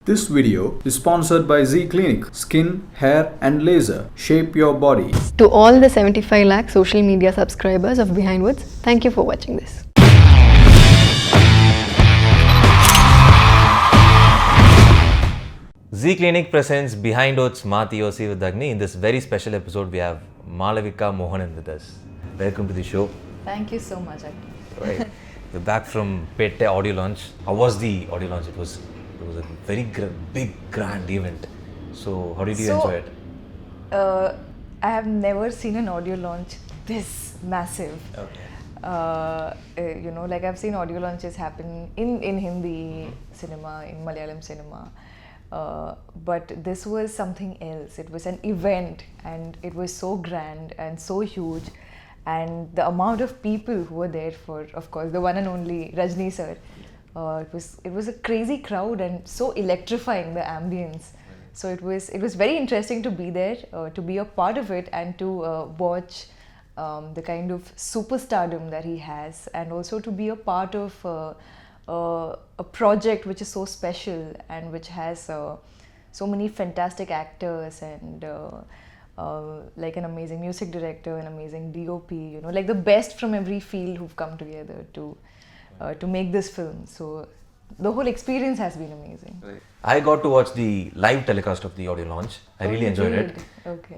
This video is sponsored by Z Clinic, Skin, Hair and Laser. Shape your body. To all the 75 lakh social media subscribers of Behind Woods, thank you for watching this. Z Clinic presents Behind Woods Mathiyosi with Agni. In this very special episode, we have Malavika Mohanan with us. Welcome to the show. Thank you so much, Agni. Right. We're back from Petta audio launch. How was the audio launch? It was a very big, grand event. So, how did you enjoy it? I have never seen an audio launch this massive. Okay. Like I've seen audio launches happen in Hindi cinema, in Malayalam cinema. But this was something else. It was an event and it was so grand and so huge. And the amount of people who were there for, of course, the one and only Rajini sir. It was a crazy crowd and so electrifying, the ambience. So it was very interesting to be there, to be a part of it and to watch the kind of superstardom that he has, and also to be a part of a project which is so special and which has so many fantastic actors and like an amazing music director, an amazing DOP, like the best from every field who've come together to make this film. So the whole experience has been amazing. Right. I got to watch the live telecast of the audio launch. I really enjoyed it. Okay.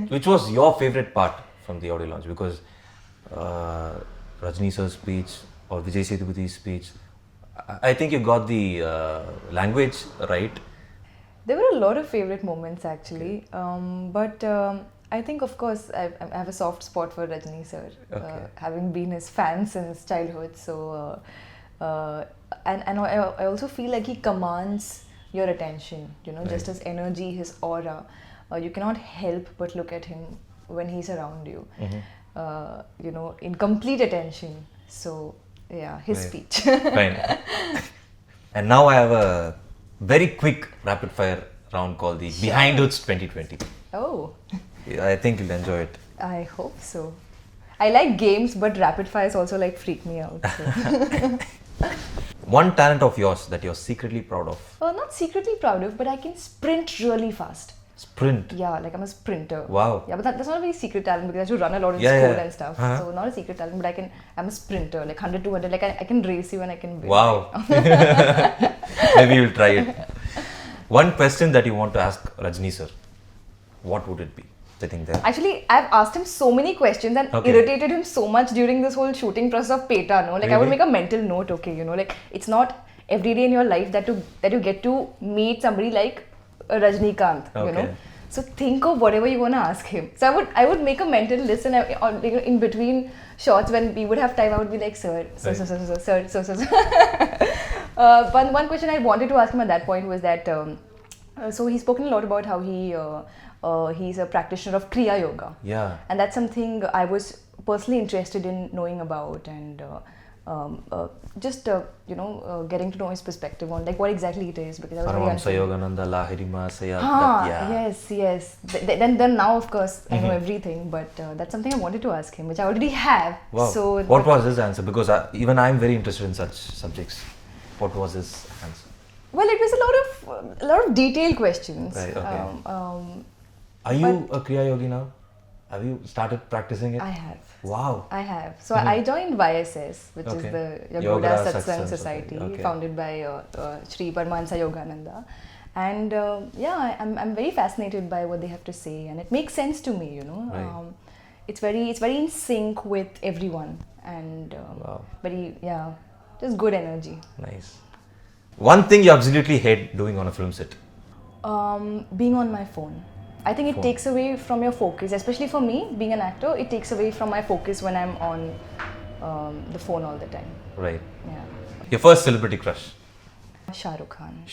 Which was your favorite part from the audio launch? Because Rajini sir's speech or Vijay Sethupathiy's speech, I think you got the language right. There were a lot of favorite moments actually, but I think, of course, I have a soft spot for Rajini sir, having been his fan since childhood. So, and I also feel like he commands your attention. Right. Just his energy, his aura. You cannot help but look at him when he's around you. Mm-hmm. In complete attention. So, yeah, his speech. Fine. And now I have a very quick rapid fire round called the Behind Woods 2020. Oh. Yeah, I think you'll enjoy it. I hope so. I like games, but rapid fires also like freak me out. So. One talent of yours that you're secretly proud of? Not secretly proud of, but I can sprint really fast. Sprint? Yeah, like I'm a sprinter. Wow. Yeah, but that's not a very secret talent because I have to run a lot in school and stuff. Uh-huh. So not a secret talent, but I'm a sprinter, like 100, 200, like I can race you and I can win. Wow. Maybe you'll try it. One question that you want to ask Rajini sir, what would it be? Sitting there. Actually, I've asked him so many questions and irritated him so much during this whole shooting process of Petta, no? Like really? I would make a mental note, like it's not every day in your life that you get to meet somebody like Rajinikanth, So think of whatever you want to ask him. So I would make a mental list, and in between shots when we would have time, I would be like, sir. One question I wanted to ask him at that point was that, so he's spoken a lot about how he's a practitioner of Kriya Yoga. Yeah. And that's something I was personally interested in knowing about, and getting to know his perspective on like what exactly it is, because I was very Yogananda, Lahirima, Yes. Then now of course I know everything, but that's something I wanted to ask him, which I already have. Wow. So what was his answer? Because even I'm very interested in such subjects. What was his answer? Well, it was a lot of detailed questions. Right. Okay. Are you a Kriya Yogi now? Have you started practicing it? I have. Wow. I have. So I joined YSS, which is the Yoga Satsang Society, founded by Sri Paramahansa Yogananda. And I'm very fascinated by what they have to say, and it makes sense to me, Right. It's very in sync with everyone, and just good energy. Nice. One thing you absolutely hate doing on a film set? Being on my phone. I think it takes away from your focus, especially for me, being an actor, it takes away from my focus when I'm on the phone all the time. Right. Yeah. Your first celebrity crush? Shah Rukh Khan.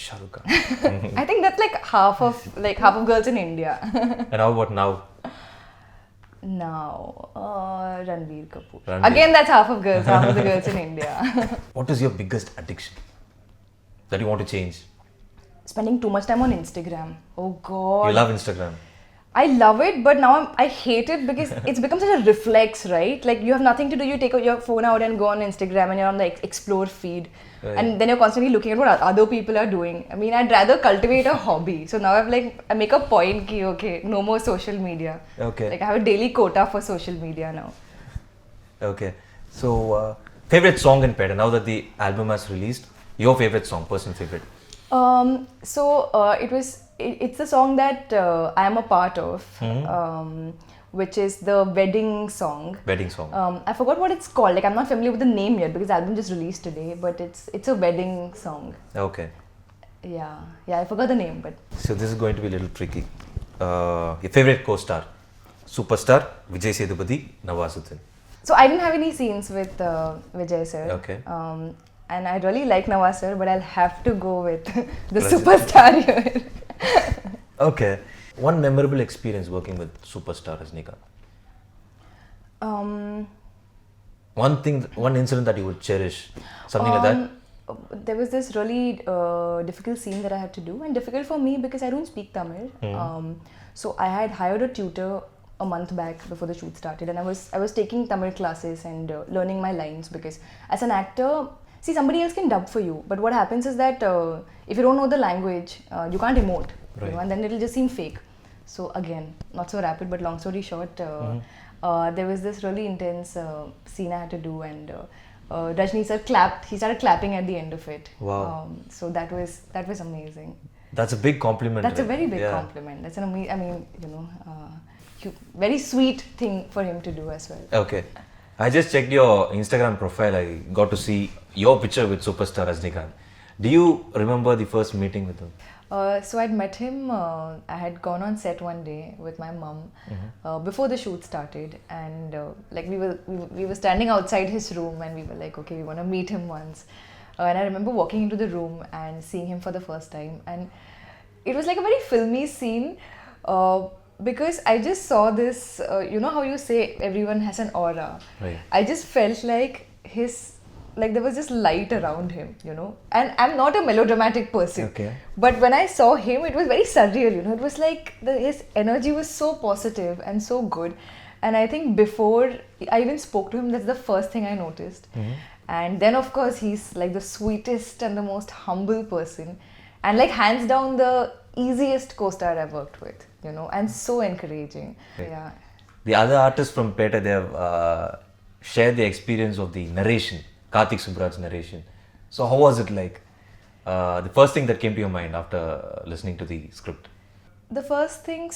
I think that's like half of girls in India. And how about now? Now, Ranbir Kapoor. Again, that's half of the girls in India. What is your biggest addiction that you want to change? Spending too much time on Instagram. Oh God. You love Instagram? I love it, but now I hate it because it's become such a reflex, right? Like you have nothing to do, you take your phone out and go on Instagram and you're on the explore feed. Right. And then you're constantly looking at what other people are doing. I mean, I'd rather cultivate a hobby. So now I make a point ki, okay, no more social media. Okay. Like I have a daily quota for social media now. Okay. So, favorite song in Petta, now that the album has released, your favorite song, personal favorite? It's the song that I am a part of, which is the wedding song. Wedding song. I forgot what it's called. Like I'm not familiar with the name yet because the album just released today. But it's a wedding song. Okay. Yeah, I forgot the name, but So this is going to be a little tricky. Your favorite co-star? Superstar, Vijay Sethupathi, Nawazuddin. so I didn't have any scenes with Vijay sir. Okay. And I really like Nawaz sir, but I'll have to go with the Rajini. superstar here. Okay. One memorable experience working with superstar Rajinikanth. One incident that you would cherish, something like that. There was this really difficult scene that I had to do, and difficult for me because I don't speak Tamil. So I had hired a tutor a month back before the shoot started, and I was taking Tamil classes and learning my lines because as an actor, see, somebody else can dub for you, but what happens is that if you don't know the language, you can't emote, Right. and then it'll just seem fake. So again, not so rapid, but long story short, there was this really intense scene I had to do, and Rajini sir clapped. He started clapping at the end of it. Wow. So that was amazing. That's a big compliment. That's a right? very big Yeah. compliment. That's very sweet thing for him to do as well. Okay. I just checked your Instagram profile. I got to see your picture with superstar Rajinikanth. Do you remember the first meeting with him? So I'd met him. I had gone on set one day with my mum before the shoot started, and like we were standing outside his room, and we were like, okay, we want to meet him once. And I remember walking into the room and seeing him for the first time, and it was like a very filmy scene. Because I just saw this, you know how you say everyone has an aura. Right. I just felt like there was just light around him, you know. And I'm not a melodramatic person. Okay. But when I saw him, it was very surreal, you know. It was like his energy was so positive and so good. And I think before I even spoke to him, that's the first thing I noticed. And then, of course, he's like the sweetest and the most humble person. And like hands down the easiest co-star I've worked with, you know, and so encouraging. Right. Yeah. The other artists from Petta, they have shared the experience of the narration, Karthik Subbaraj's narration. So how was it like? The first thing that came to your mind after listening to the script? The first thing,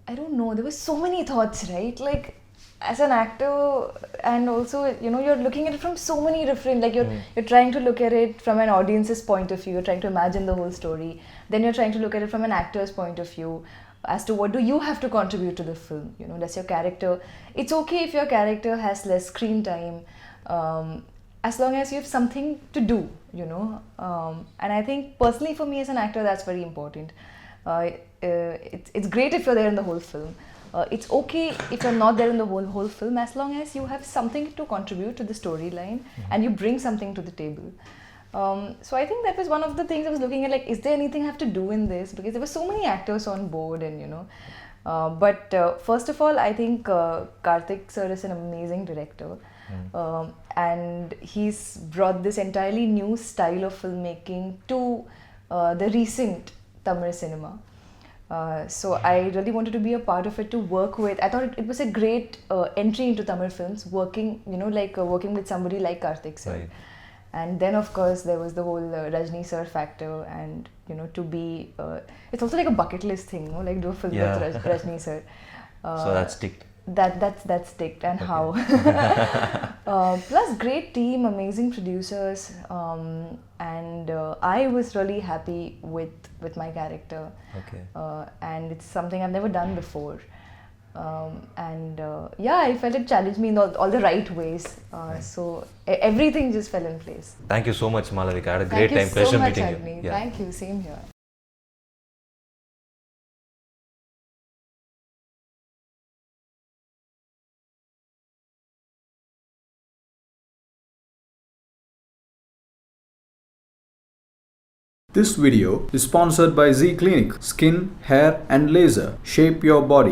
I don't know, there were so many thoughts, right? Like, as an actor, and also, you know, you're looking at it from so many different, like you're trying to look at it from an audience's point of view, you're trying to imagine the whole story, then you're trying to look at it from an actor's point of view, as to what do you have to contribute to the film, you know, does your character, it's okay if your character has less screen time, as long as you have something to do, you know, and I think personally for me as an actor, that's very important. It's great if you're there in the whole film. It's okay if you're not there in the whole film, as long as you have something to contribute to the storyline and you bring something to the table. So I think that was one of the things I was looking at, like, is there anything I have to do in this? Because there were so many actors on board, and you know. But first of all, I think Karthik sir is an amazing director. And he's brought this entirely new style of filmmaking to the recent Tamil cinema. So I really wanted to be a part of it, to work with. I thought it was a great entry into Tamil films, working, you know, like working with somebody like Karthik sir. Right. And then of course there was the whole Rajini sir factor, and you know, to be, it's also like a bucket list thing, you know, like do a film with Rajini sir. So that's ticked. That's ticked, and how. Plus great team, amazing producers, and I was really happy with my character. Okay. And it's something I've never done before. Yeah, I felt it challenged me in all the right ways. So everything just fell in place. Thank you so much, Malavika. I had a great Thank you time. so Pleasure much, meeting Agni. you. Thank you. Same here. This video is sponsored by Z Clinic, Skin, Hair and Laser. Shape your body.